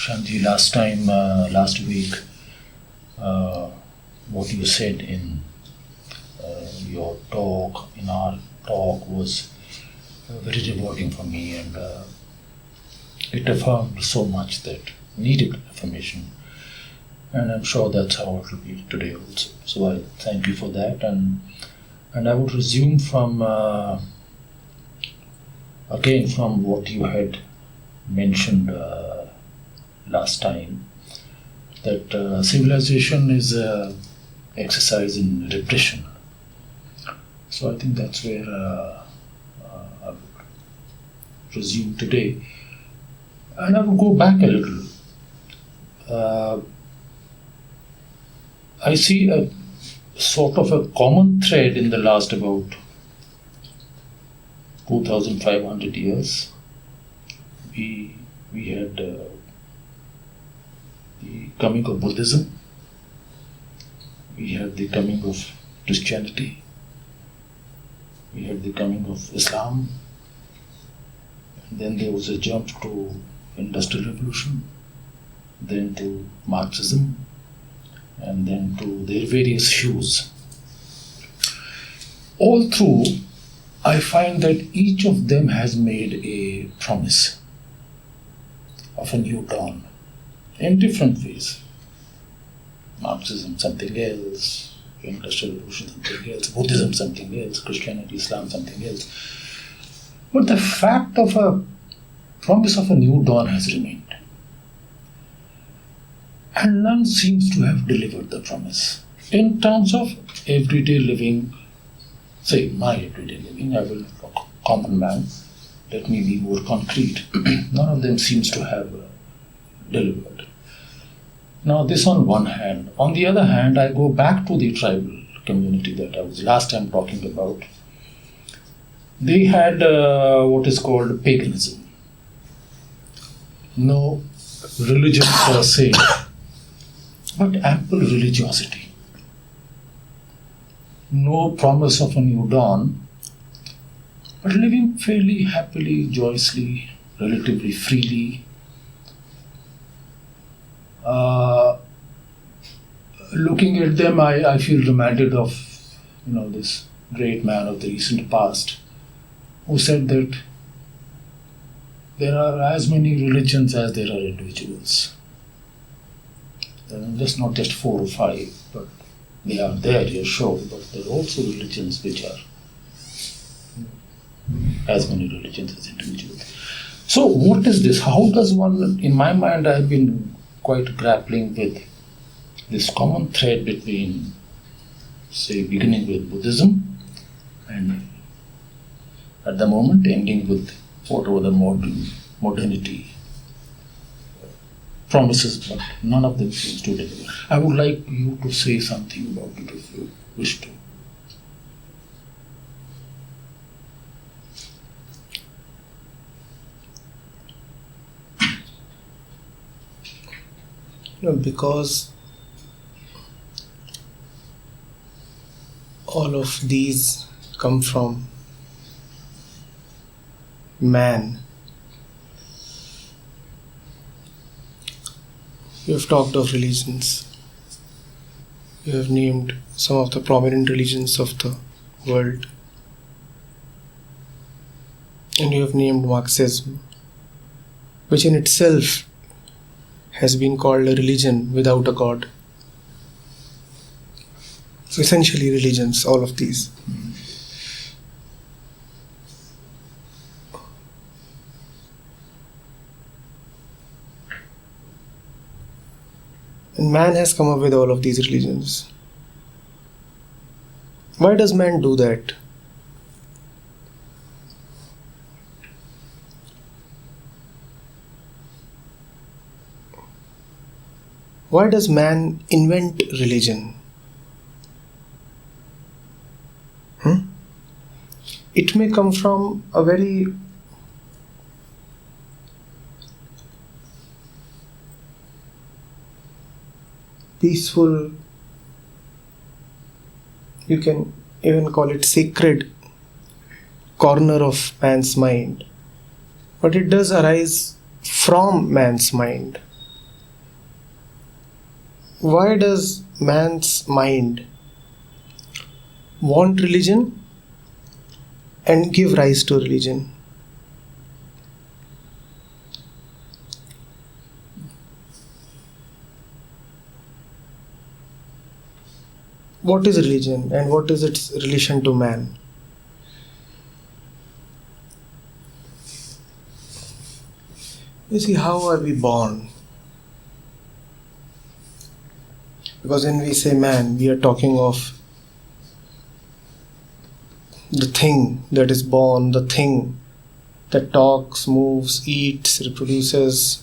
Prashantji, last week, what you said in your talk, in our talk, was very rewarding for me, and it affirmed so much that needed affirmation. And I'm sure that's how it will be today also. So I thank you for that, and I would resume from again from what you had mentioned last time, that civilization is an exercise in repression. So I think that's where I would resume today, and I will go back a little. I see a sort of a common thread in the last about 2,500 years. We had the coming of Buddhism, we had the coming of Christianity, we had the coming of Islam, and then there was a jump to Industrial Revolution, then to Marxism, and then to their various hues. All through, I find that each of them has made a promise of a new dawn in different ways. Marxism, something else; Industrial Revolution, something else; Buddhism, something else; Christianity, Islam, something else. But the fact of a promise of a new dawn has remained. And none seems to have delivered the promise. In terms of everyday living, say my everyday living, I will, a common man, let me be more concrete. None of them seems to have delivered. Now this on one hand. On the other hand, I go back to the tribal community that I was last time talking about. They had what is called paganism. No religion per se, but ample religiosity. No promise of a new dawn, but living fairly happily, joyously, relatively freely. Looking at them, I feel reminded of this great man of the recent past who said that there are as many religions as there are individuals. Just not just 4 or 5, but they are there, you're sure, but there are also religions which are as many religions as individuals. So what is this? How does one, in my mind, I have been quite grappling with this common thread between, say, beginning with Buddhism and at the moment ending with whatever the modernity promises, but none of them seems to deliver. I would like you to say something about it if you wish to. Because all of these come from man. You have talked of religions. You have named some of the prominent religions of the world. And you have named Marxism, which in itself has been called a religion without a god. So essentially religions, all of these. And man has come up with all of these religions. Why does man do that? Why does man invent religion? It may come from a very peaceful, you can even call it sacred, corner of man's mind. But it does arise from man's mind. why does man's mind want religion and give rise to religion? What is religion and what is its relation to man? You see, how are we born? Because when we say man, we are talking of the thing that is born, the thing that talks, moves, eats, reproduces,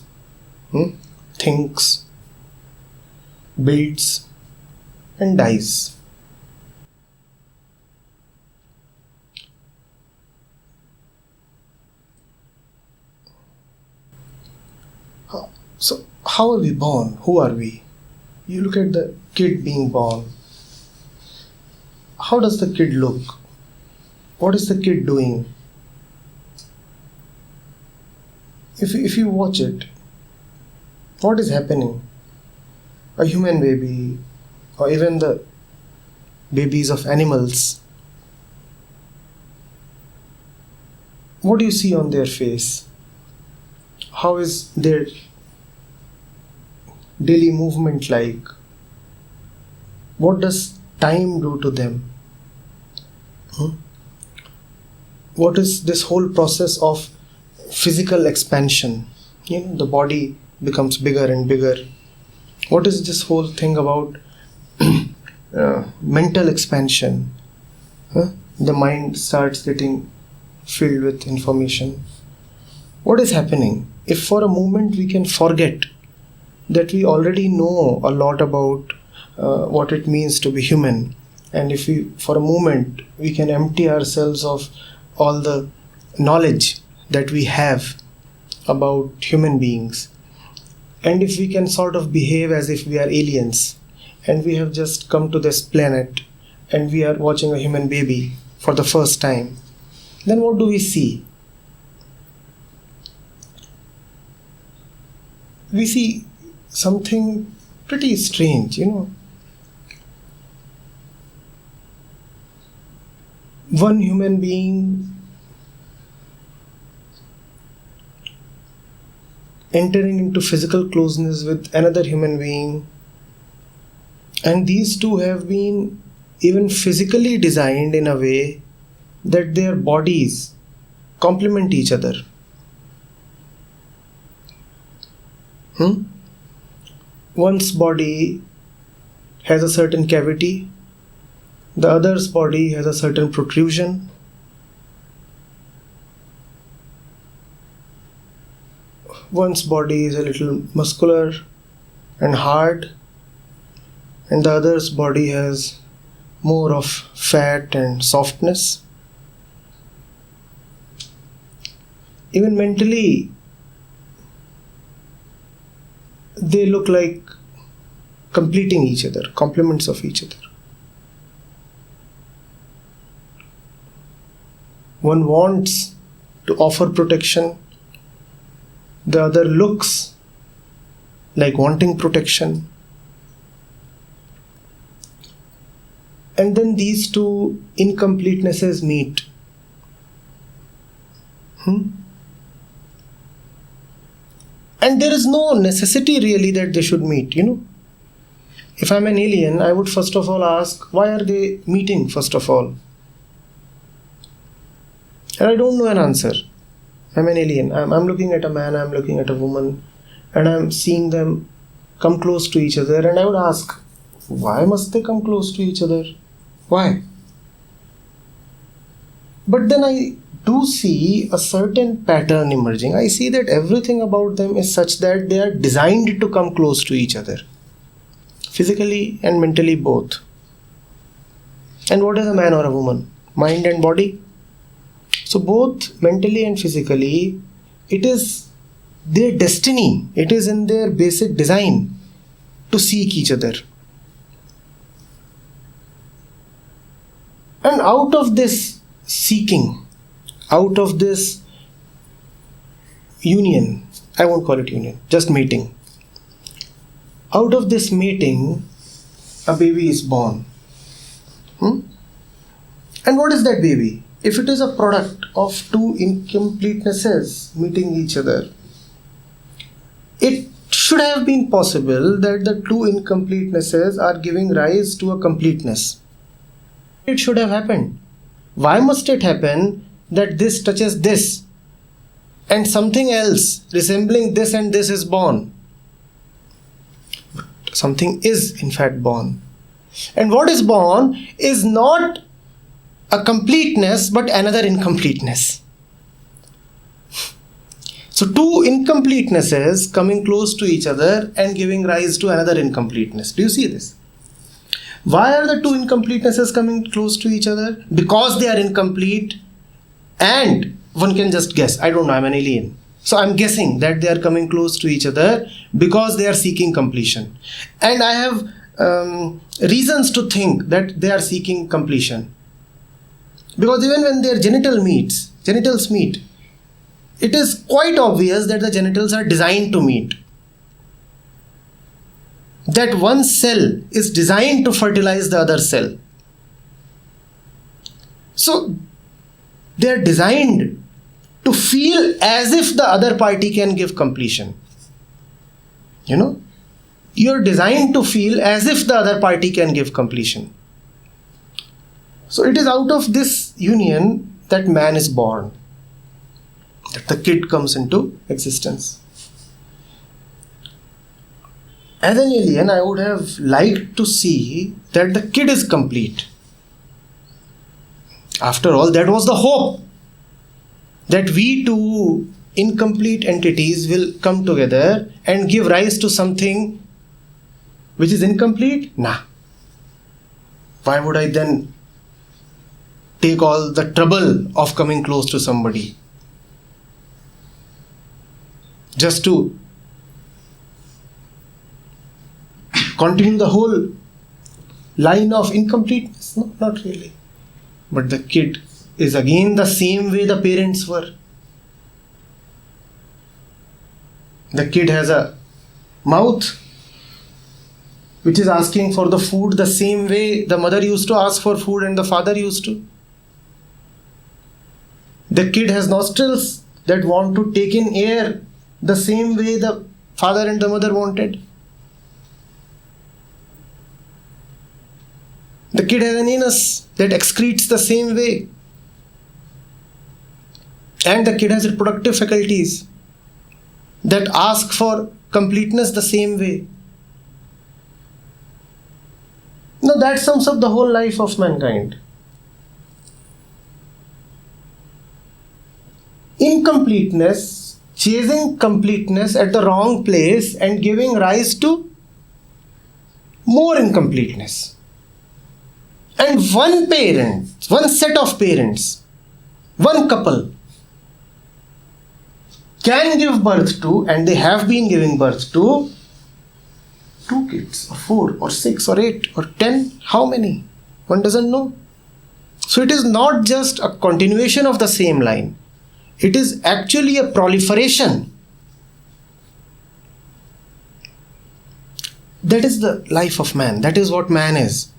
thinks, builds, and dies. So, how are we born? Who are we? You look at the kid being born. How does the kid look? What is the kid doing? If you watch it, what is happening? A human baby, or even the babies of animals, what do you see on their face? How is their daily movement like? What does time do to them? What is this whole process of physical expansion? The body becomes bigger and bigger. What is this whole thing about mental expansion? The mind starts getting filled with information. What is happening? If for a moment we can forget that we already know a lot about what it means to be human, and if we for a moment we can empty ourselves of all the knowledge that we have about human beings, and if we can sort of behave as if we are aliens and we have just come to this planet and we are watching a human baby for the first time, then what do we see? We see something pretty strange, One human being entering into physical closeness with another human being, and these two have been even physically designed in a way that their bodies complement each other. One's body has a certain cavity, the other's body has a certain protrusion. One's body is a little muscular and hard, and the other's body has more of fat and softness. Even mentally, they look like completing each other, complements of each other. One wants to offer protection, the other looks like wanting protection. And then these two incompletenesses meet. And there is no necessity really that they should meet, If I'm an alien, I would first of all ask, why are they meeting first of all? And I don't know an answer. I'm an alien. I'm looking at a man, I'm looking at a woman, and I'm seeing them come close to each other, and I would ask, why must they come close to each other? Why? But then I do see a certain pattern emerging. I see that everything about them is such that they are designed to come close to each other, physically and mentally both. And what is a man or a woman? Mind and body. So both mentally and physically, it is their destiny, it is in their basic design to seek each other. And out of this seeking, out of this union, I won't call it union, just meeting, out of this mating, a baby is born. And what is that baby? If it is a product of two incompletenesses meeting each other, it should have been possible that the two incompletenesses are giving rise to a completeness. It should have happened. Why must it happen that this touches this and something else resembling this and this is born? Something is in fact born. And what is born is not a completeness but another incompleteness. So two incompletenesses coming close to each other and giving rise to another incompleteness. Do you see this? Why are the two incompletenesses coming close to each other? Because they are incomplete, and one can just guess. I don't know, I'm an alien. So I'm guessing that they are coming close to each other because they are seeking completion. And I have reasons to think that they are seeking completion. Because even when their genitals meet, it is quite obvious that the genitals are designed to meet. That one cell is designed to fertilize the other cell. So they are designed to feel as if the other party can give completion. You know, you're designed to feel as if the other party can give completion. So it is out of this union that man is born, that the kid comes into existence. As an alien, I would have liked to see that the kid is complete. After all, that was the hope, that we two incomplete entities will come together and give rise to something which is incomplete? Nah. Why would I then take all the trouble of coming close to somebody just to continue the whole line of incompleteness? No, not really. But the kid is again the same way the parents were. The kid has a mouth which is asking for the food the same way the mother used to ask for food and the father used to. The kid has nostrils that want to take in air the same way the father and the mother wanted. The kid has an anus that excretes the same way. And the kid has reproductive faculties that ask for completeness the same way. Now that sums up the whole life of mankind. Incompleteness, chasing completeness at the wrong place and giving rise to more incompleteness. And one parent, one set of parents, one couple can give birth to, and they have been giving birth to, 2 kids, or 4, or 6, or 8, or 10, how many? One doesn't know. So it is not just a continuation of the same line. It is actually a proliferation. That is the life of man. That is what man is.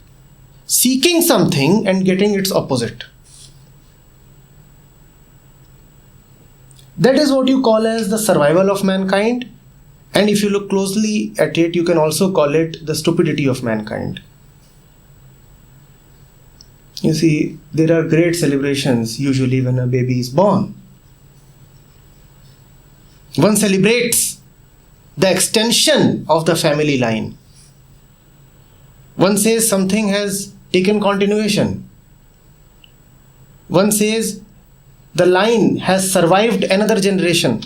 Seeking something and getting its opposite. That is what you call as the survival of mankind. And if you look closely at it, you can also call it the stupidity of mankind. You see, there are great celebrations usually when a baby is born. One celebrates the extension of the family line. One says something has taken continuation. One says the line has survived another generation.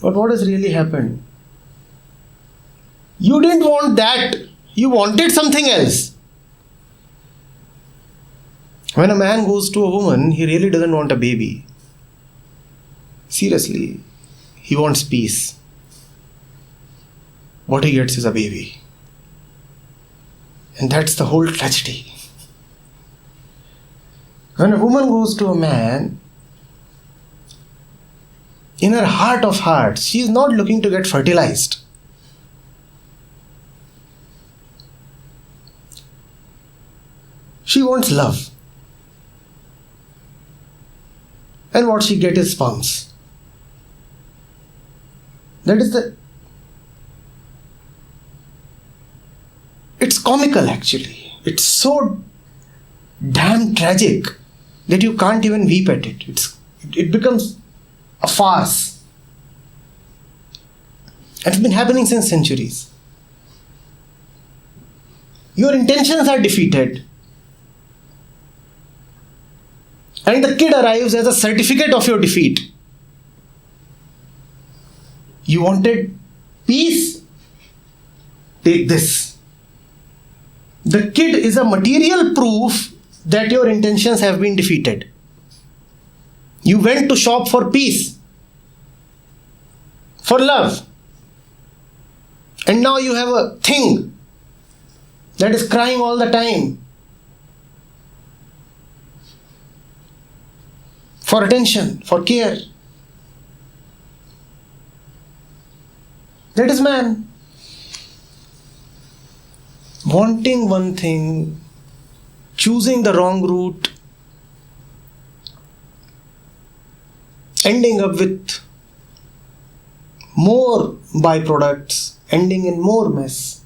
But what has really happened? You didn't want that. You wanted something else. When a man goes to a woman, he really doesn't want a baby. Seriously, he wants peace. What he gets is a baby. And that's the whole tragedy. When a woman goes to a man, in her heart of hearts, she is not looking to get fertilized. She wants love. And what she gets is sperms. It's comical actually. It's so damn tragic that you can't even weep at it. It becomes a farce. It's been happening since centuries. Your intentions are defeated. And the kid arrives as a certificate of your defeat. You wanted peace? Take this. The kid is a material proof that your intentions have been defeated. You went to shop for peace, for love. And now you have a thing that is crying all the time for attention, for care. That is man. Wanting one thing, choosing the wrong route, ending up with more byproducts, ending in more mess.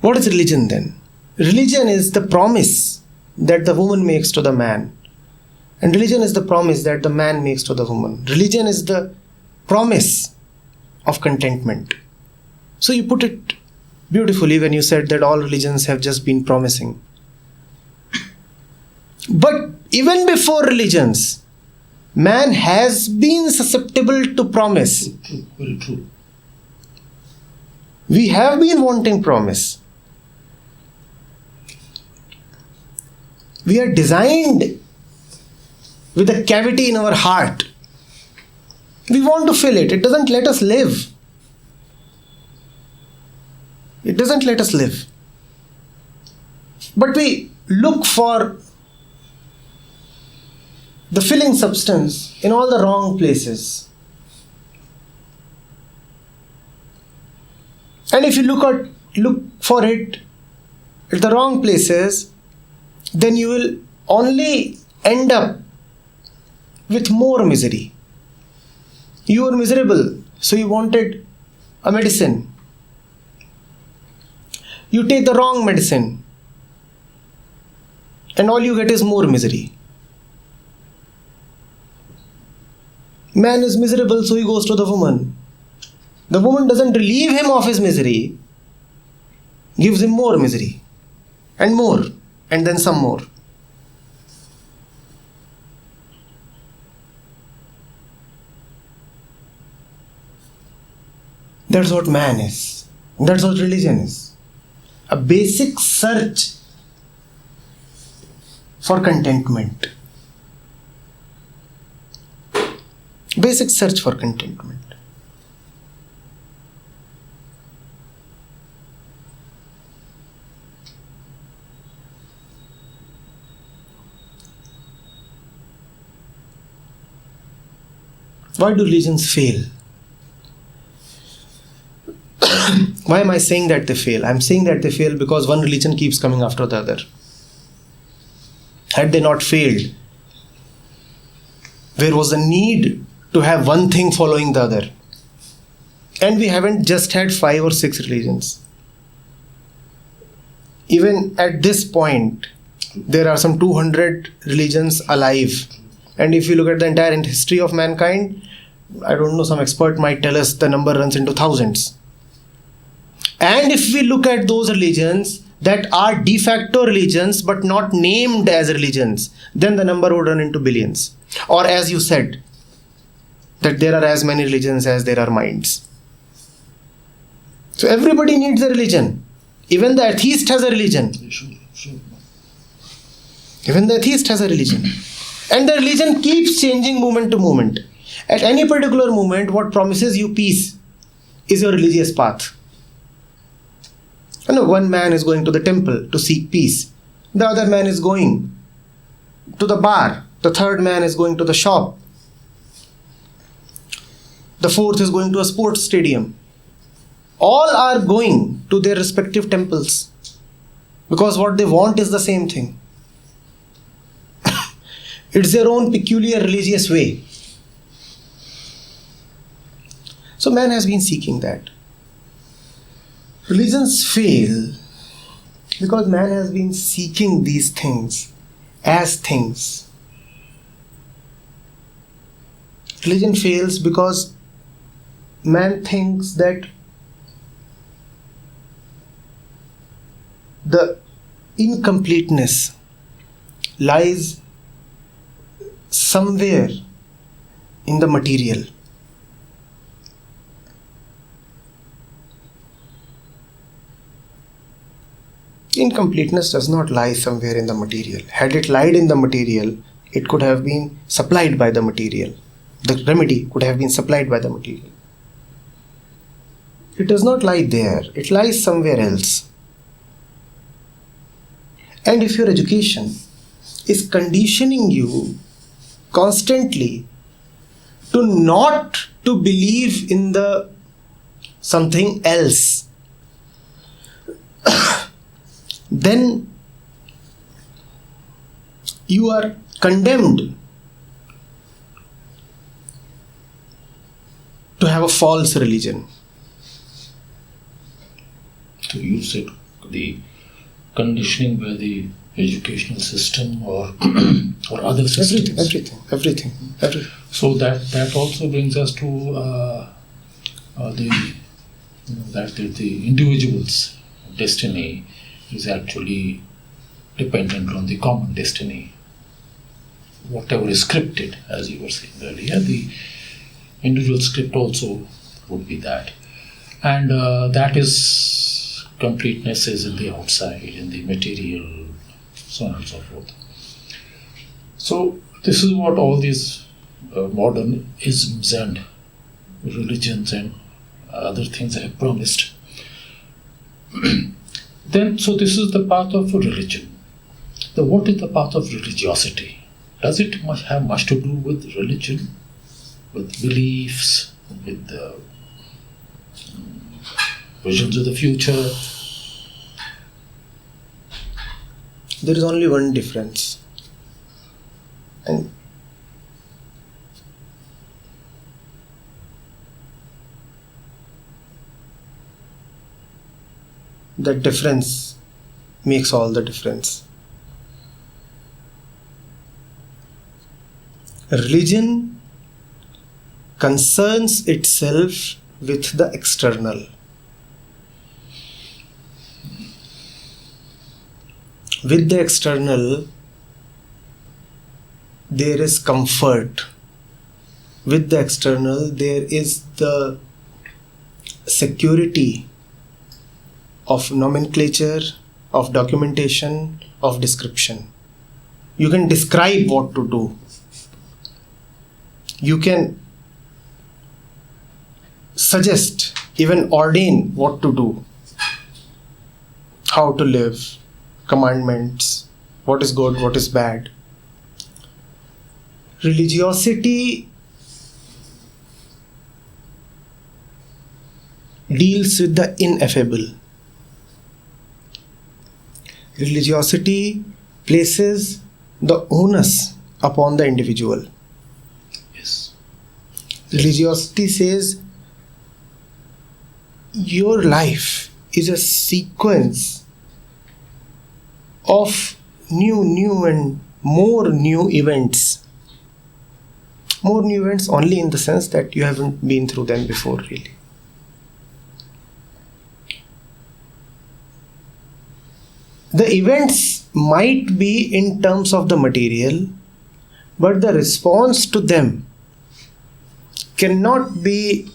What is religion then? Religion is the promise that the woman makes to the man. And religion is the promise that the man makes to the woman. Religion is the promise of contentment. So you put it beautifully when you said that all religions have just been promising. But even before religions, man has been susceptible to promise. True, very true. We have been wanting promise. We are designed with a cavity in our heart. We want to fill it. It doesn't let us live. It doesn't let us live. But we look for the filling substance in all the wrong places. And if you look for it at the wrong places, then you will only end up with more misery. You were miserable, so you wanted a medicine. You take the wrong medicine, and all you get is more misery. Man is miserable, so he goes to the woman. The woman doesn't relieve him of his misery, gives him more misery, and more, and then some more. That's what man is. That's what religion is. A basic search for contentment. Basic search for contentment. Why do religions fail? Why am I saying that they fail? I'm saying that they fail because one religion keeps coming after the other. Had they not failed, there was a need to have one thing following the other. And we haven't just had 5 or 6 religions. Even at this point, there are some 200 religions alive. And if you look at the entire history of mankind, I don't know, some expert might tell us the number runs into thousands. And if we look at those religions that are de facto religions but not named as religions, then the number would run into billions. Or as you said, that there are as many religions as there are minds. So everybody needs a religion. Even the atheist has a religion. Sure. Even the atheist has a religion. And the religion keeps changing moment to moment. At any particular moment, what promises you peace is your religious path. One man is going to the temple to seek peace. The other man is going to the bar The third man is going to the shop. The fourth is going to a sports stadium. All are going to their respective temples because what they want is the same thing. It's their own peculiar religious way. So man has been seeking that. Religions fail because man has been seeking these things as things. Religion fails because man thinks that the incompleteness lies somewhere in the material. Incompleteness does not lie somewhere in the material. Had it lied in the material, it could have been supplied by the material. The remedy could have been supplied by the material. It does not lie there. It lies somewhere else. And if your education is conditioning you constantly to not to believe in the something else, then you are condemned to have a false religion. So you said the conditioning by the educational system or other systems. Everything. So that also brings us to the individual's destiny is actually dependent on the common destiny. Whatever is scripted, as you were saying earlier, the individual script also would be that. And that is completeness is in the outside, in the material, so on and so forth. So this is what all these modern isms and religions and other things have promised. So this is the path of religion. What is the path of religiosity? Does it have much to do with religion, with beliefs, with visions of the future? There is only one difference. And that difference makes all the difference. Religion concerns itself with the external. With the external, there is comfort. With the external, there is the security of nomenclature, of documentation, of description. You can describe what to do. You can suggest, even ordain what to do, how to live, commandments, what is good, what is bad. Religiosity deals with the ineffable. Religiosity places the onus upon the individual. Yes. Religiosity says your life is a sequence of new and more new events. More new events only in the sense that you haven't been through them before, really. The events might be in terms of the material, but the response to them cannot be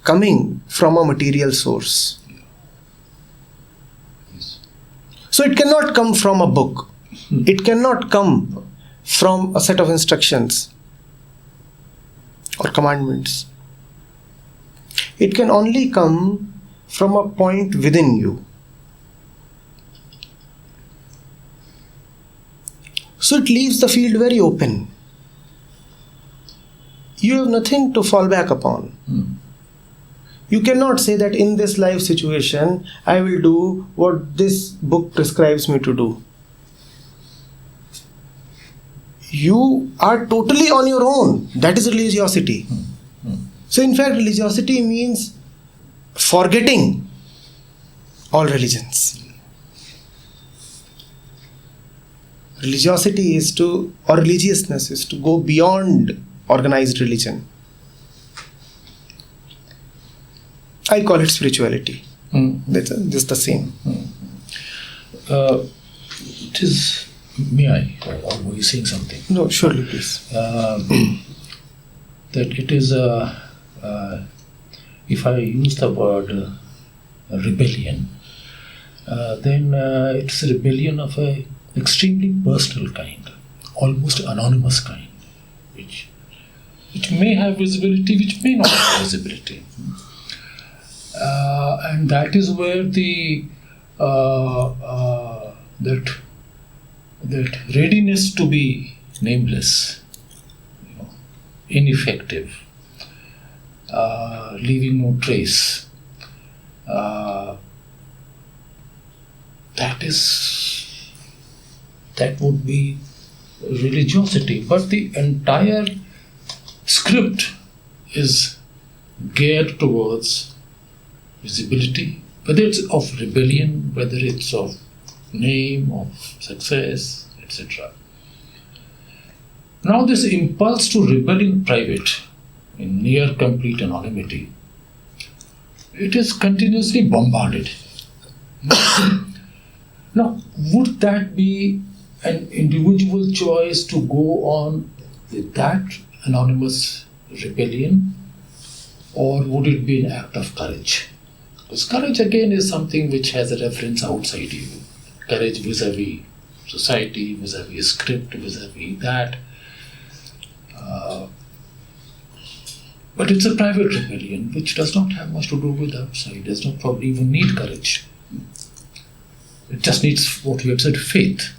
coming from a material source. Yes. So it cannot come from a book. It cannot come from a set of instructions or commandments. It can only come from a point within you. So it leaves the field very open. you have nothing to fall back upon. You cannot say that in this life situation, I will do what this book prescribes me to do. You are totally on your own. That is religiosity. So in fact, religiosity means forgetting all religions. Religiosity is to, or religiousness is to go beyond organized religion. I call it spirituality. That's just the same. It is, may I, or were you saying something? No, surely, please. That it is if I use the word rebellion, then it's a rebellion of a extremely personal kind, almost anonymous kind, which may have visibility, which may not have visibility. And that is where the that readiness to be nameless, ineffective, leaving no trace, that would be religiosity. But the entire script is geared towards visibility, whether it's of rebellion, whether it's of name, of success, etc. Now this impulse to rebel in private, in near complete anonymity, it is continuously bombarded. Now, would that be an individual choice to go on with that anonymous rebellion, or would it be an act of courage? Because courage again is something which has a reference outside you. Courage vis-a-vis society, vis-a-vis script, vis-a-vis that. But it's a private rebellion which does not have much to do with outside, does not probably even need courage. It just needs what we have said, faith,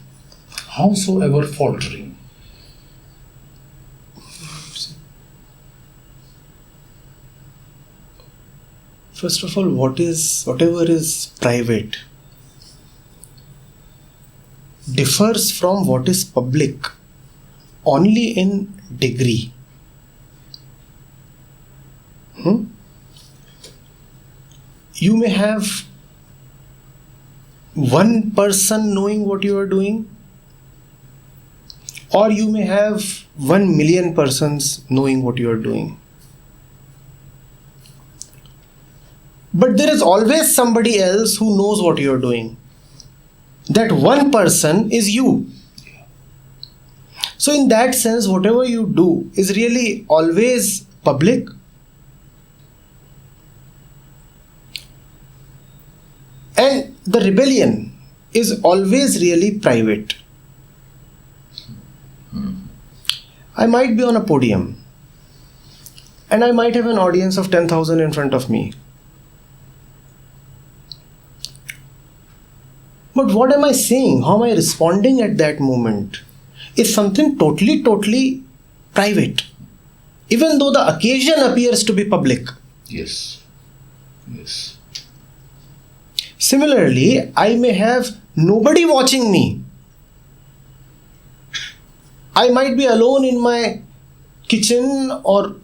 howsoever faltering. First of all, whatever is private differs from what is public only in degree. You may have one person knowing what you are doing, or you may have 1 million persons knowing what you are doing. But there is always somebody else who knows what you are doing. That one person is you. So in that sense, whatever you do is really always public. And the rebellion is always really private. I might be on a podium and I might have an audience of 10,000 in front of me. But what am I saying? How am I responding at that moment? Is something totally private, even though the occasion appears to be public. Yes. Similarly, I may have nobody watching me. I might be alone in my kitchen or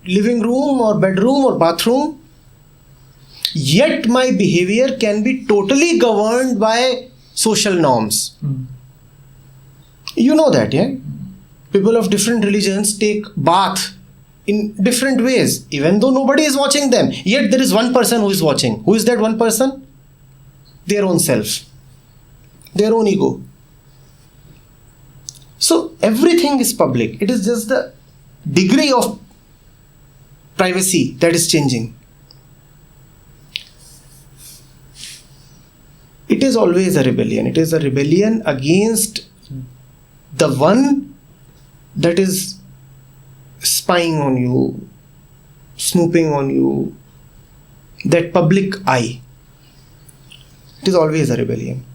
living room or bedroom or bathroom. Yet my behavior can be totally governed by social norms. You know that, yeah? People of different religions take bath in different ways, even though nobody is watching them. Yet there is one person who is watching. Who is that one person? Their own self, their own ego. So everything is public. It is just the degree of privacy that is changing. It is always a rebellion. It is a rebellion against the one that is spying on you, snooping on you, that public eye. It is always a rebellion.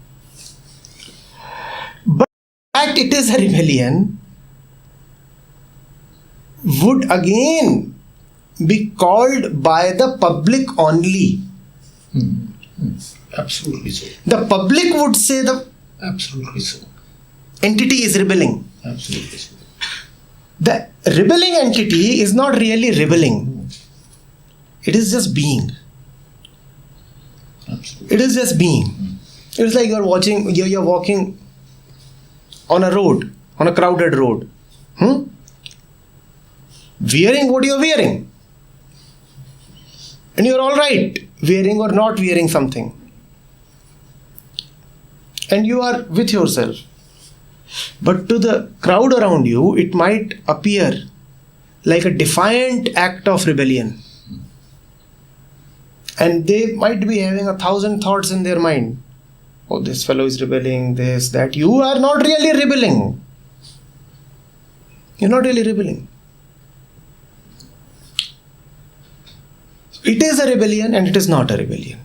But in fact, it is a rebellion would again be called by the public only. Absolutely so. The public would say the Absolutely so. entity is rebelling. Absolutely so. The rebelling entity is not really rebelling. It is just being. Absolutely. It is just being. It's like you're walking on a road, on a crowded road. Wearing what you're wearing. And you're alright, wearing or not wearing something. And you are with yourself. But to the crowd around you, it might appear like a defiant act of rebellion. And they might be having 1,000 thoughts in their mind. Oh, this fellow is rebelling, this, that. You are not really rebelling. You're not really rebelling. It is a rebellion and it is not a rebellion.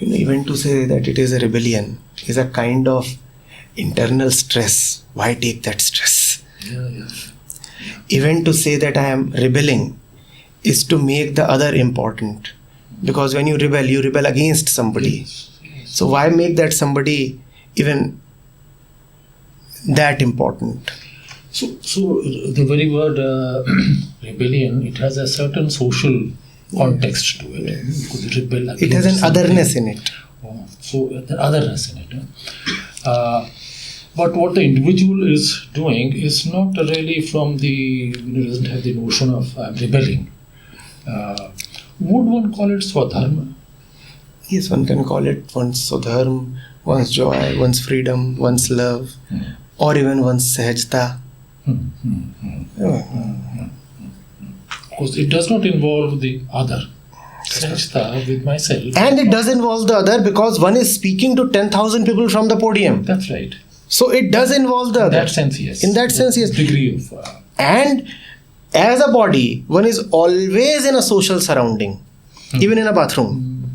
Even to say that it is a rebellion is a kind of internal stress. Why take that stress? Yeah. Even to say that I am rebelling is to make the other important. Because when you rebel against somebody. Yes. So why make that somebody even that important? So the very word rebellion, it has a certain social context to it. Because rebel It has an something. otherness in it. So the otherness in it. But what the individual is doing is not really from the, doesn't have the notion of rebelling. Would one call it swadharma? Yes, one can call it one's swadharma, one's joy, one's freedom, one's love, or even one's sahajta. Because it does not involve the other. Sahajta with myself. And it does involve the other because one is speaking to 10,000 people from the podium. That's right. So it does involve the In other. that sense, yes. In that sense, yes. Degree of... And as a body, one is always in a social surrounding, even in a bathroom.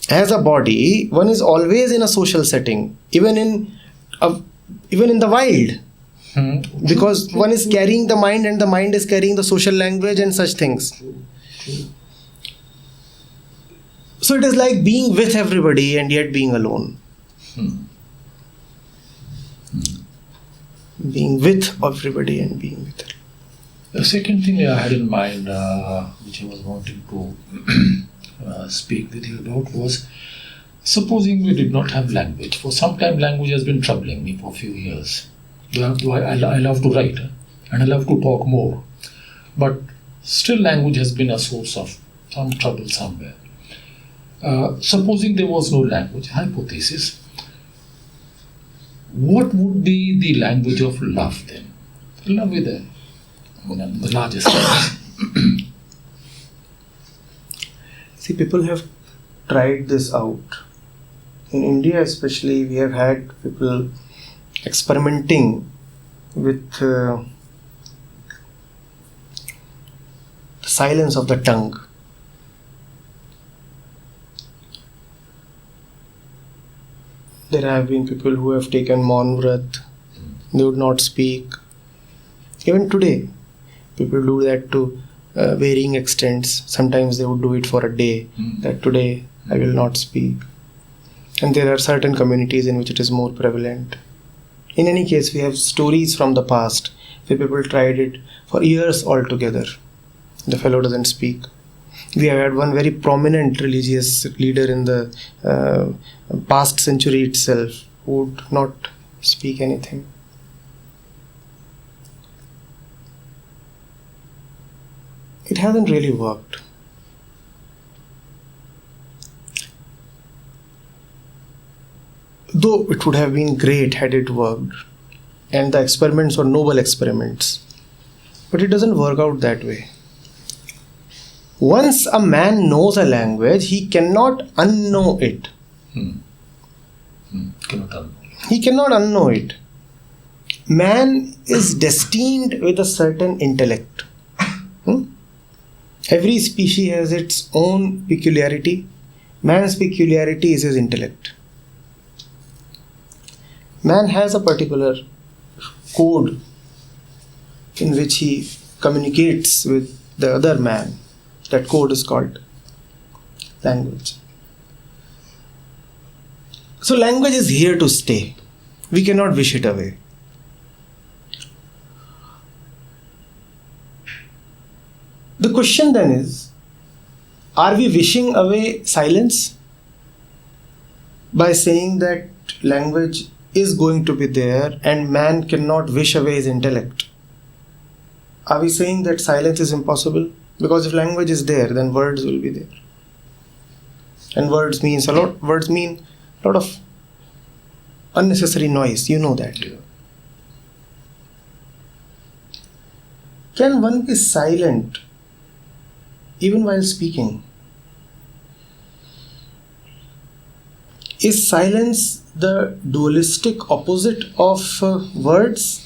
As a body, one is always in a social setting, even in the wild. Because one is carrying the mind and the mind is carrying the social language and such things. So it is like being with everybody and yet being alone. Being with everybody and being with everybody. The second thing I had in mind, which I was wanting to speak with you about, was supposing we did not have language. For some time, language has been troubling me for a few years. I love to write and I love to talk more. But still, language has been a source of some trouble somewhere. Supposing there was no language, hypothesis, what would be the language of love then? Love with the largest sense. See, people have tried this out. In India especially, we have had people experimenting with the silence of the tongue. There have been people who have taken Maun Vrat. They would not speak. Even today, people do that to varying extents. Sometimes they would do it for a day. That today I will not speak. And there are certain communities in which it is more prevalent. In any case, we have stories from the past where people tried it for years altogether. The fellow doesn't speak. We have had one very prominent religious leader in the past century itself who would not speak anything. It hasn't really worked. Though it would have been great had it worked, and the experiments were noble experiments, but it doesn't work out that way. Once a man knows a language, he cannot unknow it. He cannot unknow it. Man is destined with a certain intellect. Every species has its own peculiarity. Man's peculiarity is his intellect. Man has a particular code in which he communicates with the other man. That code is called language. So language is here to stay. We cannot wish it away. The question then is, are we wishing away silence by saying that language is going to be there and man cannot wish away his intellect? Are we saying that silence is impossible? Because if language is there, then words will be there. And words mean a lot of unnecessary noise. You know that. Yeah. Can one be silent even while speaking? Is silence the dualistic opposite of words?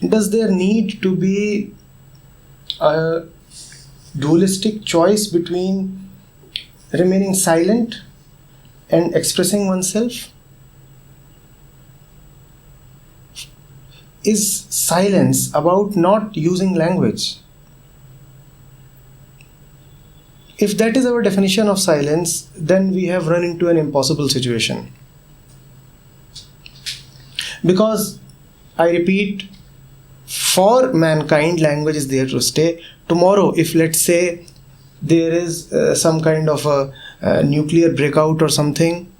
Does there need to be a dualistic choice between remaining silent and expressing oneself? Is silence about not using language? If that is our definition of silence, then we have run into an impossible situation. Because, I repeat, for mankind, language is there to stay. Tomorrow, if let's say there is some kind of a nuclear breakout or something,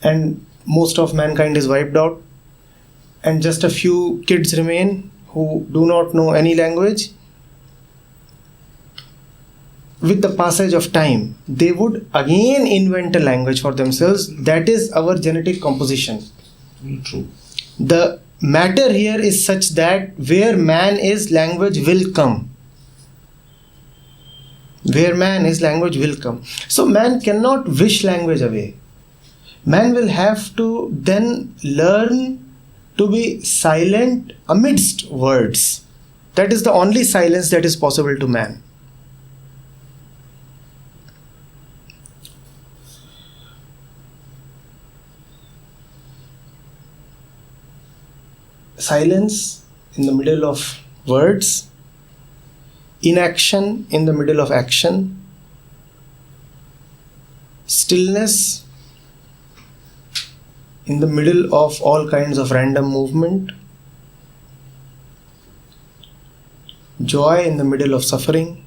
and most of mankind is wiped out, and just a few kids remain who do not know any language, with the passage of time, they would again invent a language for themselves. That is our genetic composition. True. The matter here is such that where man is, language will come. Where man is, language will come. So man cannot wish language away. Man will have to then learn to be silent amidst words. That is the only silence that is possible to man. Silence in the middle of words, inaction in the middle of action, stillness in the middle of all kinds of random movement, joy in the middle of suffering,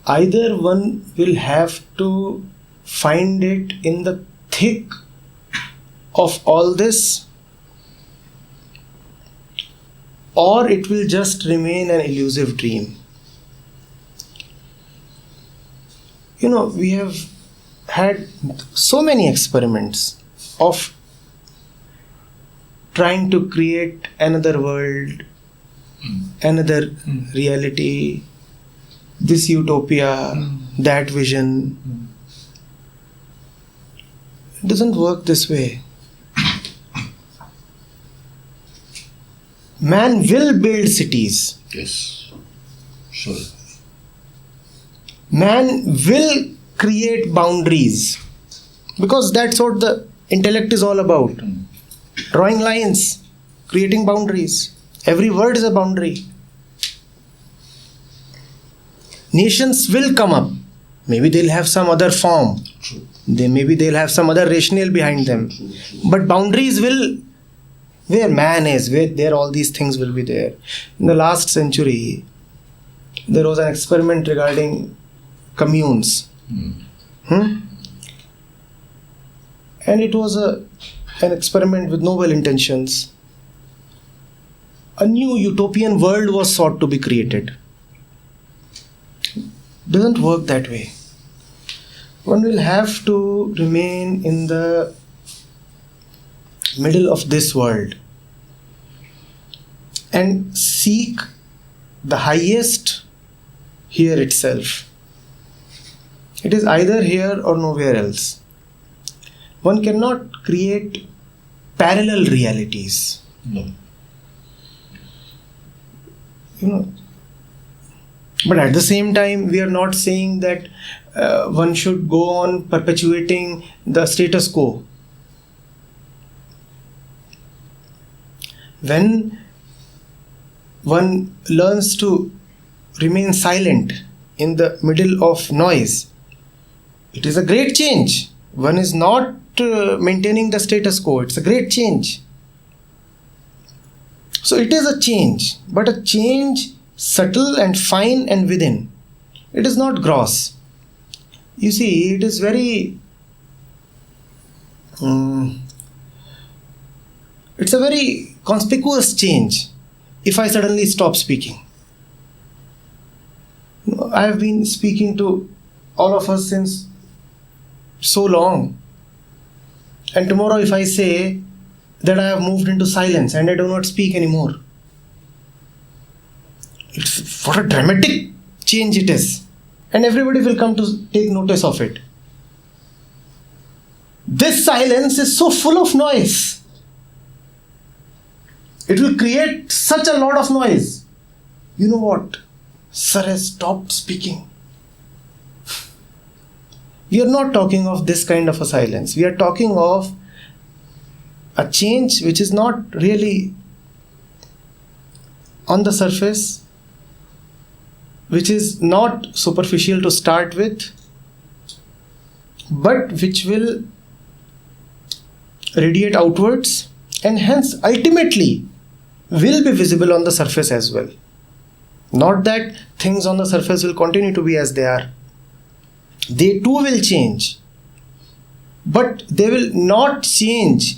either one will have to find it in the thick of all this, or it will just remain an elusive dream. You know, we have had so many experiments of trying to create another world, another reality, this utopia, that vision. It doesn't work this way. Man will build cities. Yes. Sure. Man will create boundaries, because that's what the intellect is all about. Drawing lines, creating boundaries. Every word is a boundary. Nations will come up. Maybe they'll have some other form. True. Maybe they'll have some other rationale behind them. But boundaries will, where man is, where there all these things will be there. In the last century, there was an experiment regarding communes. And it was an experiment with noble intentions. A new utopian world was sought to be created. Doesn't work that way. One will have to remain in the middle of this world and seek the highest here itself. It is either here or nowhere else. one cannot create parallel realities. No. But at the same time, we are not saying that one should go on perpetuating the status quo. When one learns to remain silent in the middle of noise, it is a great change. One is not maintaining the status quo. It's a great change. So it is a change, but a change subtle and fine and within. It is not gross. You see, it is very... it's a very conspicuous change if I suddenly stop speaking. I have been speaking to all of us since so long. And tomorrow if I say that I have moved into silence and I do not speak anymore, it's what a dramatic change it is. And everybody will come to take notice of it. This silence is so full of noise. It will create such a lot of noise. You know what? Sir has stopped speaking. We are not talking of this kind of a silence. We are talking of a change which is not really on the surface, which is not superficial to start with, but which will radiate outwards and hence ultimately will be visible on the surface as well. Not that things on the surface will continue to be as they are. They too will change, but they will not change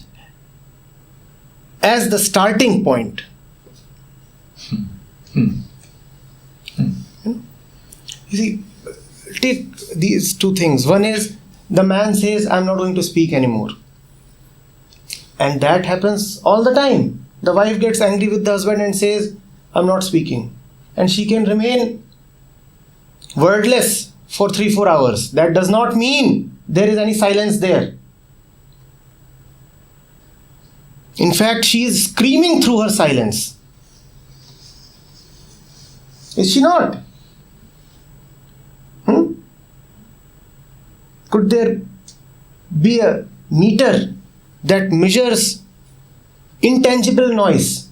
as the starting point. You see, take these two things. One is the man says, I'm not going to speak anymore. And that happens all the time. The wife gets angry with the husband and says, I'm not speaking. And she can remain wordless for 3-4 hours. That does not mean there is any silence there. In fact, she is screaming through her silence. Is she not? Could there be a meter that measures intangible noise?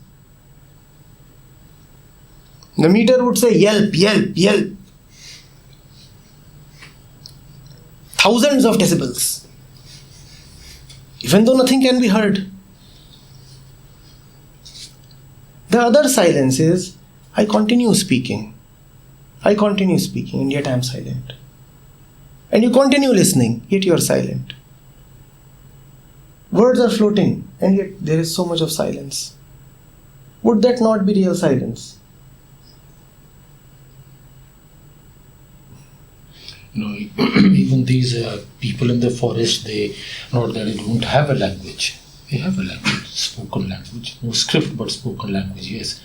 The meter would say yelp, yelp, yelp. Thousands of decibels. Even though nothing can be heard. The other silence is, I continue speaking. I continue speaking and yet I am silent. And you continue listening, yet you are silent. Words are floating and yet there is so much of silence. Would that not be real silence? Even these people in the forest, they not that they don't have a language. They have a language, spoken language. No script, but spoken language, yes.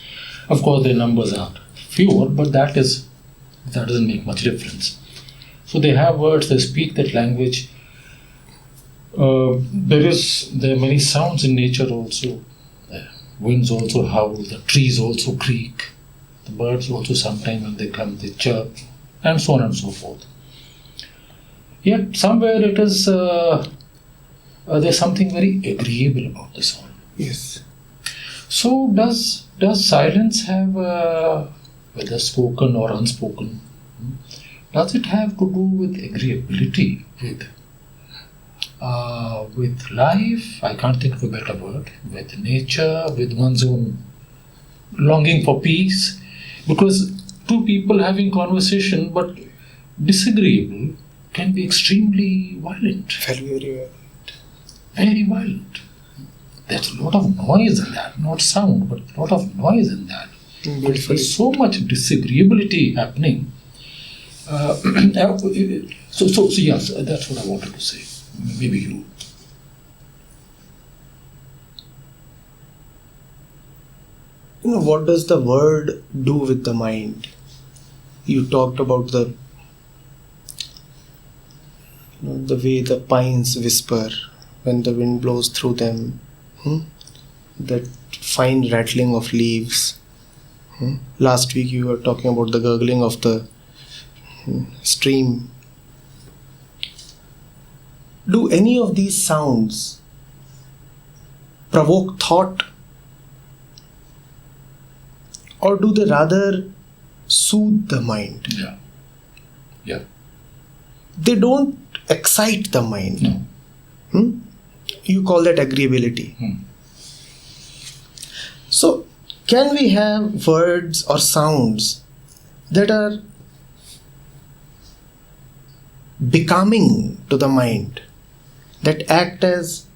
Of course, their numbers are fewer, but that doesn't make much difference. So they have words, they speak that language. There are many sounds in nature also. Winds also howl, the trees also creak. The birds also sometimes when they come, they chirp, and so on and so forth. Yet somewhere it is, there's something very agreeable about the sound. Yes. So does silence have, whether spoken or unspoken, does it have to do with agreeability, with life? I can't think of a better word. With nature, with one's own longing for peace. Because two people having conversation but disagreeable can be extremely violent. Very violent. Very violent. There's a lot of noise in that. Not sound, but a lot of noise in that. There's so much disagreeability happening. So yes, that's what I wanted to say. Maybe you. What does the word do with the mind? You talked about the way the pines whisper when the wind blows through them, that fine rattling of leaves. Last week you were talking about the gurgling of the stream. Do any of these sounds provoke thought, or do they rather soothe the mind? Yeah. They don't excite the mind. No. You call that agreeability. So, can we have words or sounds that are becoming to the mind, that act as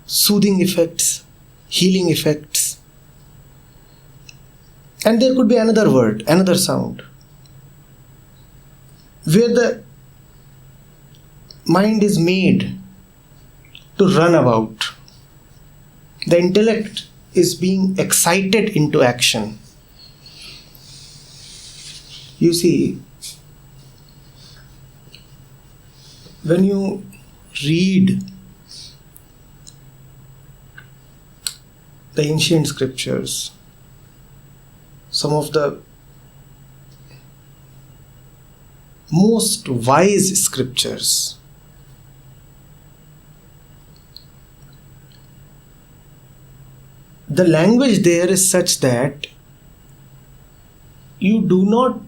soothing effects, healing effects? And there could be another word, another sound, where the mind is made to run about. The intellect is being excited into action. You see, when you read the ancient scriptures, some of the most wise scriptures, the language there is such that you do not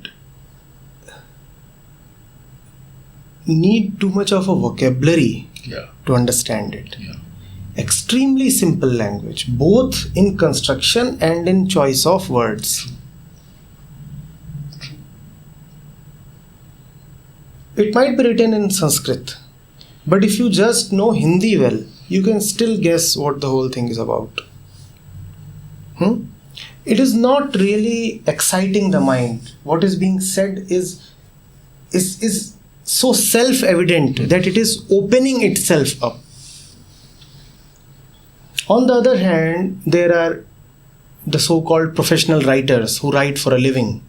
need too much of a vocabulary to understand it. Extremely simple language, both in construction and in choice of words. It might be written in Sanskrit, but if you just know Hindi well, you can still guess what the whole thing is about. It is not really exciting the mind. What is being said is so self-evident that it is opening itself up. On the other hand, there are the so-called professional writers who write for a living.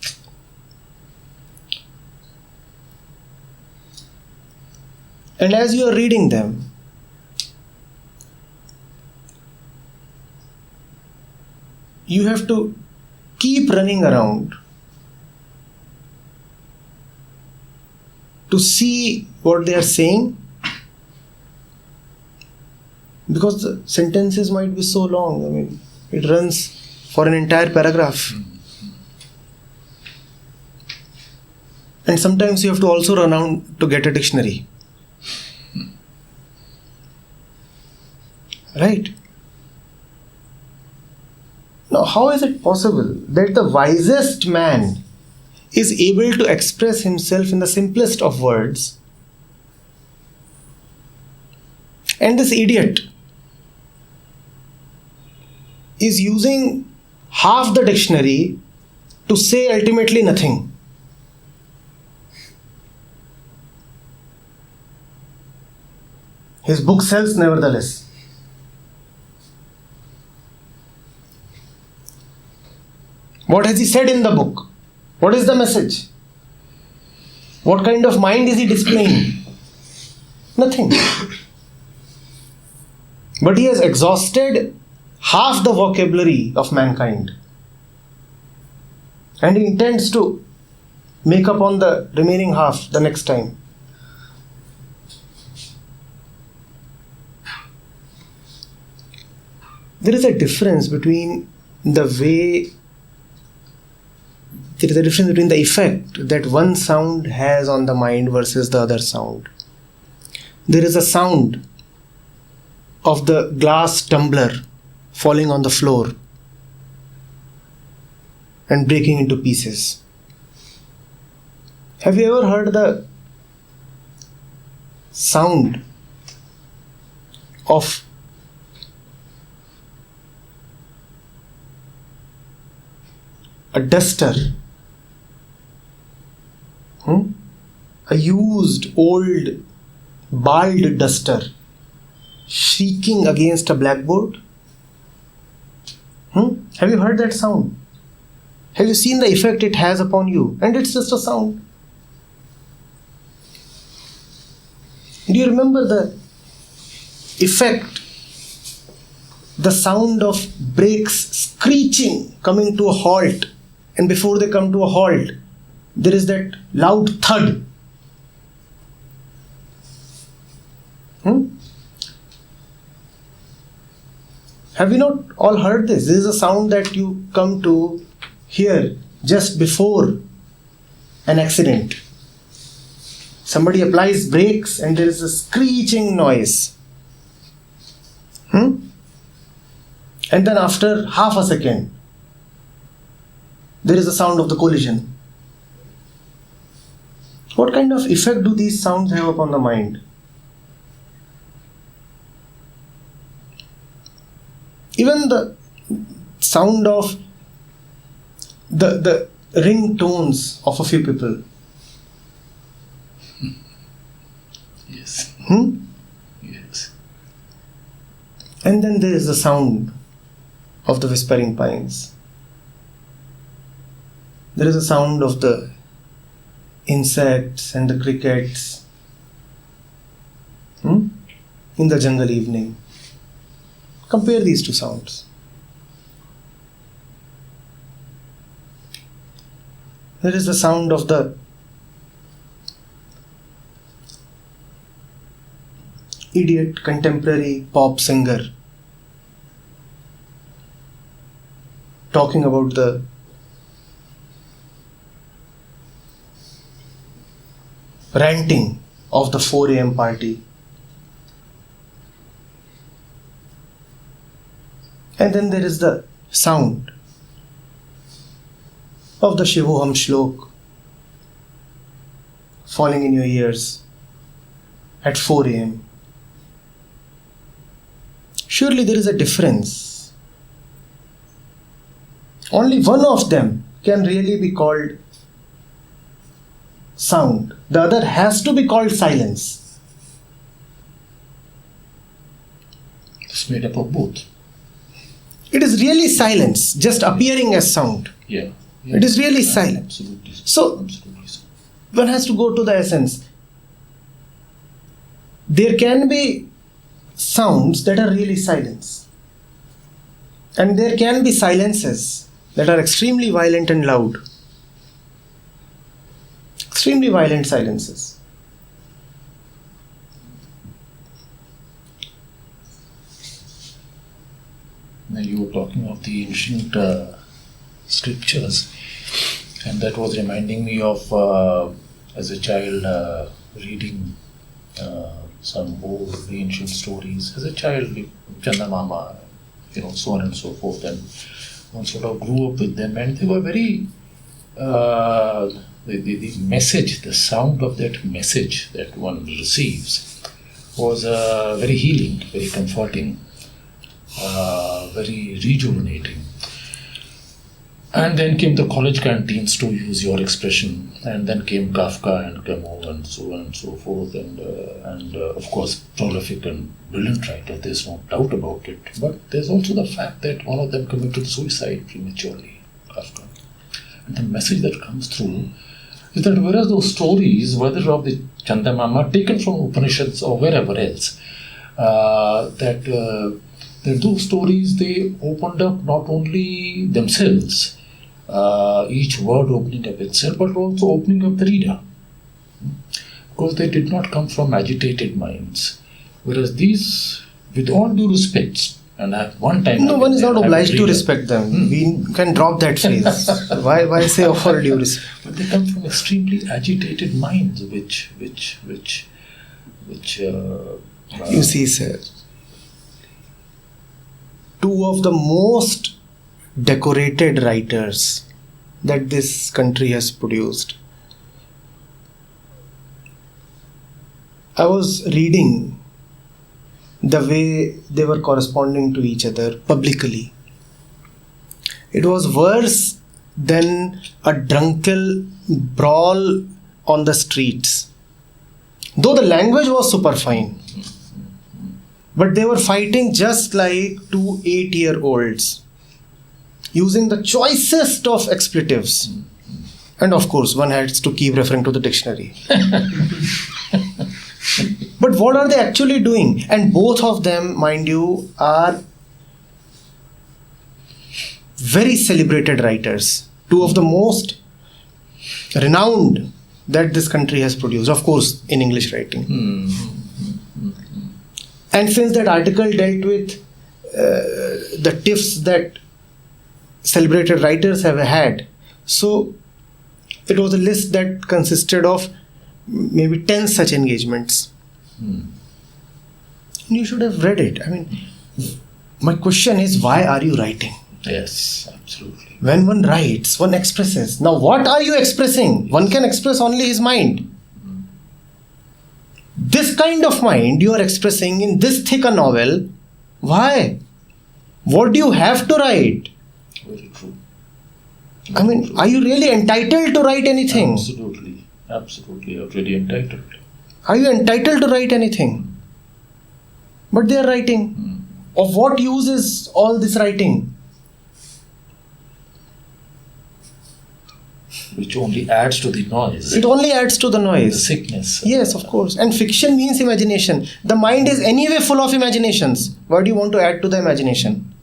And as you are reading them, you have to keep running around to see what they are saying, because the sentences might be so long. I mean, it runs for an entire paragraph. And sometimes you have to also run out to get a dictionary. Right? Now, how is it possible that the wisest man is able to express himself in the simplest of words, and this idiot is using half the dictionary to say ultimately nothing? His book sells nevertheless. What has he said in the book? What is the message? What kind of mind is he displaying? Nothing. But he has exhausted half the vocabulary of mankind. And he intends to make up on the remaining half the next time. There is a difference between the effect that one sound has on the mind versus the other sound. There is a sound of the glass tumbler falling on the floor and breaking into pieces. Have you ever heard the sound of a duster? A used, old, bald duster shrieking against a blackboard? Have you heard that sound? Have you seen the effect it has upon you? And it's just a sound. Do you remember the effect, the sound of brakes screeching coming to a halt, and before they come to a halt, there is that loud thud. Have you not all heard this? This is a sound that you come to hear just before an accident. Somebody applies brakes and there is a screeching noise. And then after half a second, there is a sound of the collision. What kind of effect do these sounds have upon the mind? Even the sound of the ringtones of a few people. Yes. Yes. And then there is the sound of the whispering pines. There is a sound of the insects and the crickets in the jungle evening. Compare these two sounds. There is the sound of the idiot contemporary pop singer talking about the ranting of the 4 a.m. party. And then there is the sound of the Shivoham Shlok falling in your ears at 4 a.m. Surely there is a difference. Only one of them can really be called sound. The other has to be called silence. It's made up of both. It is really silence, just appearing as sound. Yeah. It is really silent. Absolutely. So, Absolutely. one has to go to the essence. There can be sounds that are really silence. And there can be silences that are extremely violent and loud. Extremely violent silences. Now you were talking of the ancient scriptures, and that was reminding me of as a child reading some old ancient stories. As a child, Chandamama, so on and so forth, and one sort of grew up with them, and they were very the message, the sound of that message that one receives was very healing, very comforting. Very rejuvenating. And then came the college canteens, to use your expression, and then came Kafka and Camus and so on and so forth, and of course prolific and brilliant writer, there's no doubt about it. But there's also the fact that one of them committed suicide prematurely, Kafka. And the message that comes through is that whereas those stories, whether of the Chandamama taken from Upanishads or wherever else, that those stories, they opened up not only themselves, each word opening up itself, but also opening up the reader. Because they did not come from agitated minds. Whereas these, with all due respect, and at one time... No, one is not obliged to respect them. We can drop that phrase. Why say all due respect? But they come from extremely agitated minds, which you see, sir, two of the most decorated writers that this country has produced. I was reading the way they were corresponding to each other publicly. It was worse than a drunken brawl on the streets. Though the language was super fine. But they were fighting just like two 8-year-olds, using the choicest of expletives. And of course, one has to keep referring to the dictionary. But what are they actually doing? And both of them, mind you, are very celebrated writers. Two of the most renowned that this country has produced, of course, in English writing. And since that article dealt with the tiffs that celebrated writers have had, so it was a list that consisted of maybe 10 such engagements. You should have read it. I mean, my question is, why are you writing? Yes, absolutely. When one writes, one expresses. Now, what are you expressing? One can express only his mind. This kind of mind you are expressing in this thick a novel. Why? What do you have to write? Very true. I mean, are you really entitled to write anything? Absolutely. Absolutely. You're really entitled. Are you entitled to write anything? But they are writing. Of what use is all this writing? Which only adds to the noise. It only adds to the The noise. sickness. Yes, of course. And fiction means imagination. The mind is anyway full of imaginations. What do you want to add to the imagination?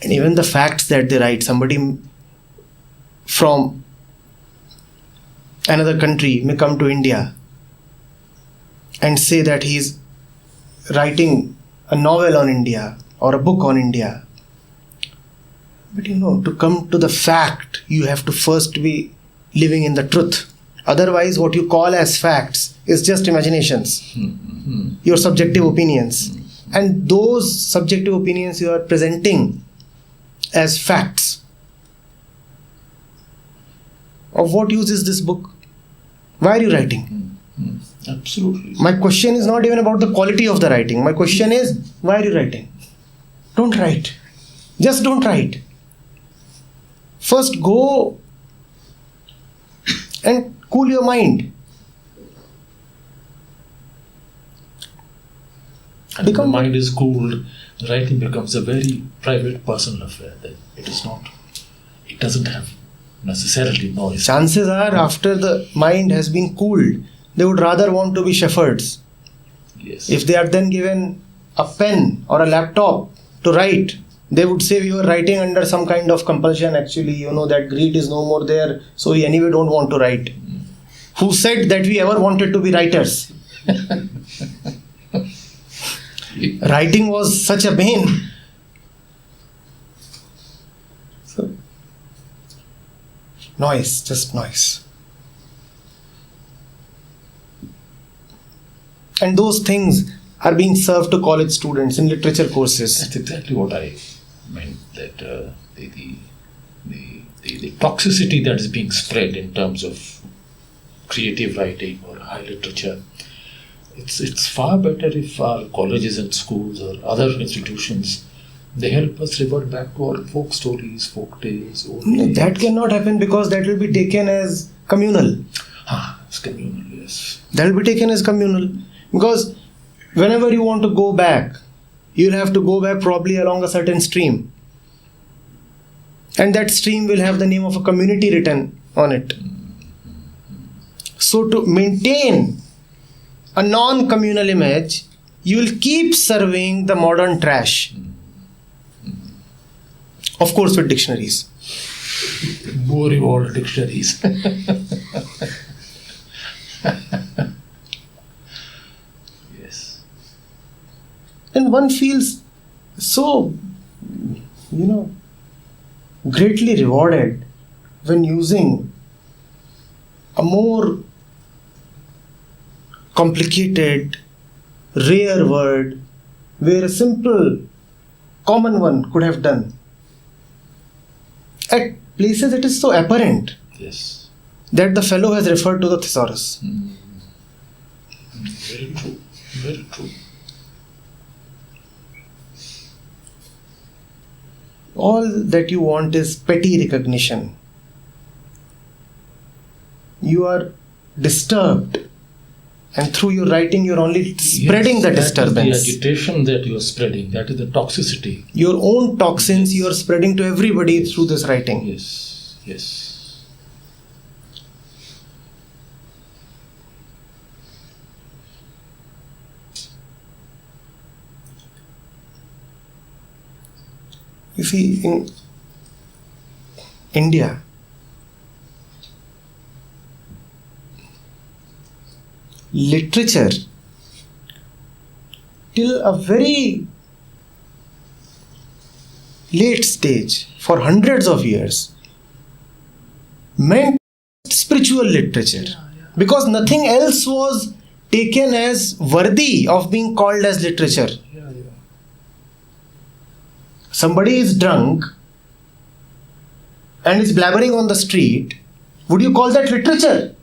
And even the facts that they write, somebody from another country may come to India and say that he is writing a novel on India or a book on India. But you know, to come to the fact, you have to first be living in the truth. Otherwise, what you call as facts is just imaginations, your subjective opinions. And those subjective opinions you are presenting as facts. Of what use is this book? Why are you writing? Absolutely. My question is not even about the quality of the writing. My question is, why are you writing? Don't write. Just don't write. First go and cool your mind. And when the mind is cooled, writing becomes a very private, personal affair. It doesn't have necessarily noise. Chances are, after the mind has been cooled, they would rather want to be shepherds. Yes. If they are then given a pen or a laptop to write, they would say we were writing under some kind of compulsion. Actually, you know, that greed is no more there, so we anyway don't want to write. Who said that we ever wanted to be writers? Writing was such a bane. So, noise, just noise. And those things are being served to college students in literature courses. That's exactly what I meant. That the toxicity that is being spread in terms of creative writing or high literature, it's far better if our colleges and schools or other institutions, they help us revert back to our folk stories, folk tales. Old tales. That cannot happen because that will be taken as communal. It's communal, yes. That will be taken as communal. Because whenever you want to go back, you'll have to go back probably along a certain stream. And that stream will have the name of a community written on it. So to maintain a non-communal image, you will keep serving the modern trash. Of course, with dictionaries. More evolved dictionaries. Yes. And one feels so, greatly rewarded when using a more complicated, rare word where a simple, common one could have done. At places it is so apparent Yes. that the fellow has referred to the thesaurus. Very true. Very true. All that you want is petty recognition. You are disturbed, and through your writing you're only spreading the disturbance. That is the agitation that you're spreading. That is the toxicity. Your own toxins you are spreading to everybody through this writing. Yes. Yes. You see, in India, literature till a very late stage, for hundreds of years, meant spiritual literature, because nothing else was taken as worthy of being called as literature. Somebody is drunk and is blabbering on the street, would you call that literature?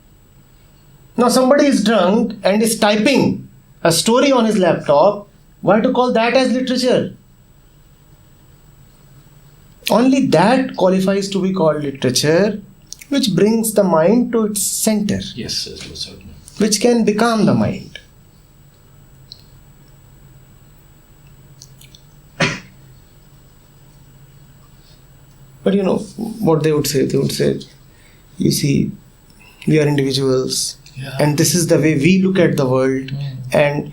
Now somebody is drunk and is typing a story on his laptop, why to call that as literature? Only that qualifies to be called literature, which brings the mind to its center. Yes, yes, certainly. Which can become the mind. But you know what they would say? They would say, you see, we are individuals, and this is the way we look at the world, and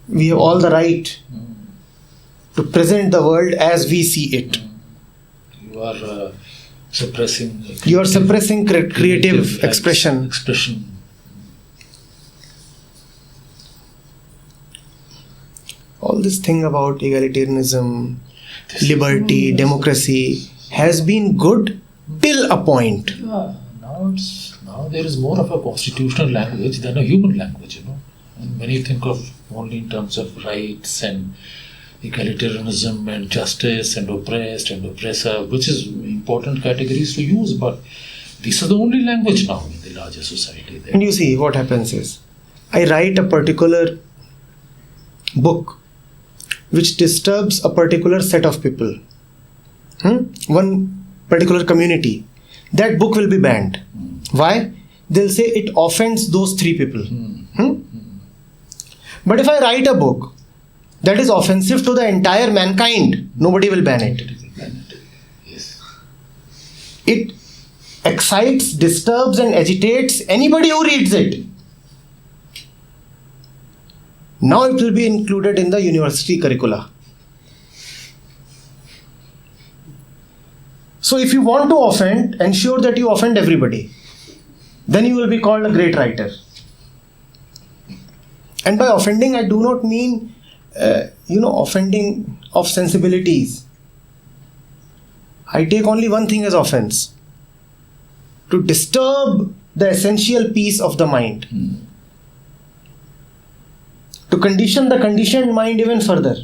we have all the right to present the world as we see it. You are suppressing. You are suppressing creative expression. All this thing about egalitarianism, liberty, democracy has been good till a point. Yeah, now there is more of a constitutional language than a human language, you know. And when you think of only in terms of rights and egalitarianism and justice and oppressed and oppressor, which is important categories to use, but this is the only language now in the larger society. And you see, what happens is, I write a particular book which disturbs a particular set of people, one particular community. That book will be banned. Why? They'll say it offends those three people. But if I write a book that is offensive to the entire mankind, nobody will ban it. Yes. It excites, disturbs and agitates anybody who reads it. Now it will be included in the university curricula. So if you want to offend, ensure that you offend everybody. Then you will be called a great writer. And by offending, I do not mean, offending of sensibilities. I take only one thing as offense: to disturb the essential peace of the mind. To condition the conditioned mind even further.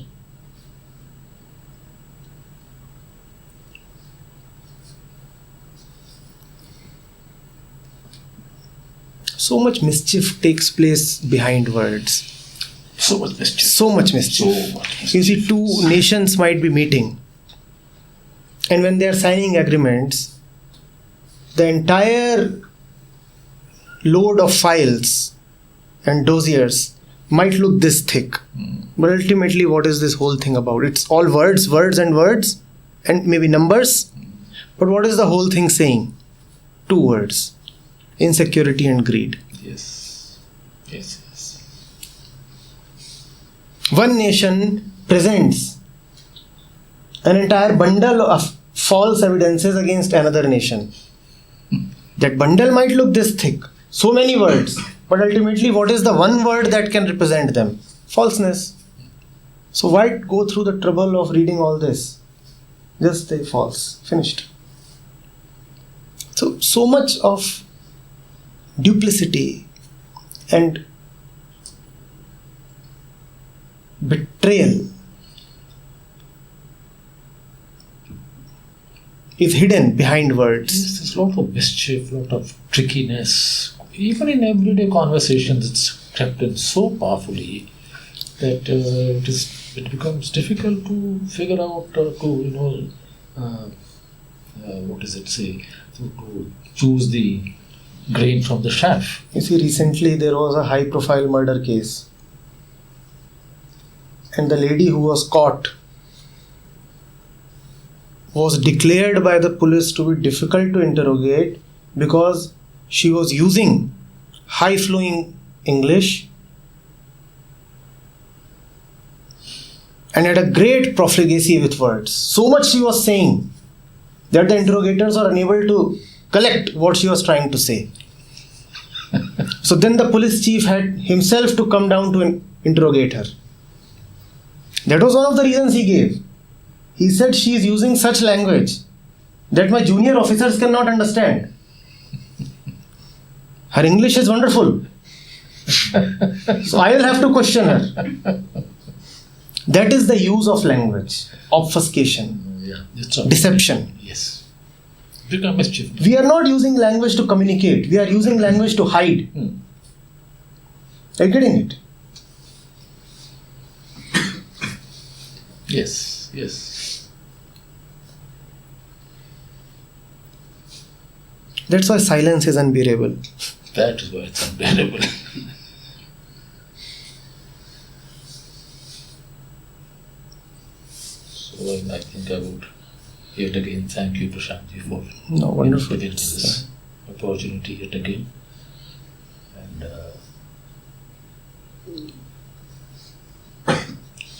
So much mischief takes place behind words. So much mischief. So much mischief. You see, two nations might be meeting, and when they are signing agreements, the entire load of files and dossiers might look this thick. But ultimately, what is this whole thing about? It's all words, and maybe numbers. But what is the whole thing saying? Two words: insecurity and greed. Yes. One nation presents an entire bundle of false evidences against another nation. That bundle might look this thick, so many words, but ultimately what is the one word that can represent them? Falseness. So why go through the trouble of reading all this? Just say false. Finished. So much of duplicity and betrayal is hidden behind words. Yes, there's a lot of mischief, a lot of trickiness. Even in everyday conversations, it's crept in so powerfully that it becomes difficult to figure out, to choose the grain from the chaff. You see, recently there was a high-profile murder case, and the lady who was caught was declared by the police to be difficult to interrogate because she was using high-flowing English and had a great profligacy with words. So much she was saying that the interrogators are unable to collect what she was trying to say. So then the police chief had himself to come down to interrogate her. That was one of the reasons he gave. He said she is using such language that my junior officers cannot understand. Her English is wonderful. So I will have to question her. That is the use of language. Obfuscation. Deception. Yes. Become mischief. We are not using language to communicate. We are using language to hide. Are you getting it? Yes, yes. That's why silence is unbearable. That is why it's unbearable. So I think I would yet again thank you, Prashantji, for Wonderful. giving me this opportunity yet again. And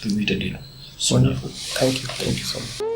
to meet again. Wonderful. Thank you. Thank you so much.